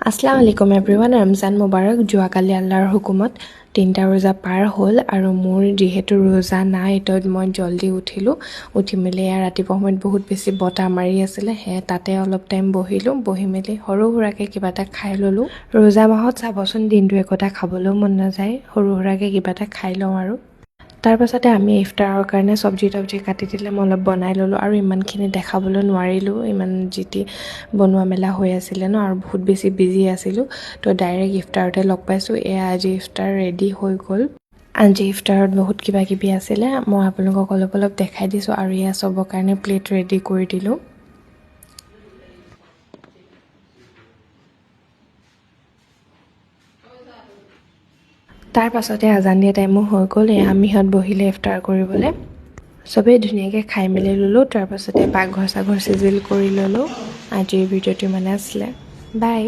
আসসালামু আলাইকুম এভৰিৱান ৰমজান মুবাৰক যোৱাকালি আল্লাহৰ হুকুমত 3টা ৰোজা পাৰ হ'ল আৰু মোৰ যিহেতু ৰোজা নাই তো মই জলদি উঠিলোঁ উঠি মেলি ৰাতিপুৱা সময়ত বহুত বেছি বতাহ মাৰি আছিলে তাতে অলপ টাইম বহি মেলি সৰু সুৰাকৈ কিবা এটা খাই ল'লোঁ ৰোজা মাহত চাবচোন দিনটো একোটা খাবলৈও মন নাযায় সৰু সুৰাকৈ কিবা এটা খাই লওঁ আৰু তাৰ পাছতে আমি ইফতাৰৰ কাৰণে চব্জি কাটি দিলে মই অলপ বনাই ল'লোঁ আৰু ইমানখিনি দেখাবলৈ নোৱাৰিলোঁ ইমান যিটি বনোৱা মেলা হৈ আছিলে ন আৰু বহুত বেছি বিজি আছিলোঁ তো ডাইৰেক্ট ইফতাৰতে লগ পাইছোঁ আজি ইফতাৰ ৰেডি হৈ গ'ল আজি ইফতাৰত বহুত কিবা কিবি আছিলে মই আপোনালোকক অলপ দেখাই দিছোঁ আৰু চবৰ কাৰণে প্লেট ৰেডি কৰি দিলোঁ তাৰ পাছতে আজান দিয়া টাইমো হৈ গ'ল আমি সিহঁত বহিলে ইফতাৰ কৰিবলৈ চবেই ধুনীয়াকৈ খাই মেলি ল'লোঁ তাৰ পাছতে পাকঘৰ চাঘৰ চিজিল কৰি ল'লোঁ আজিৰ ভিডিঅ'টো আছিলে বাই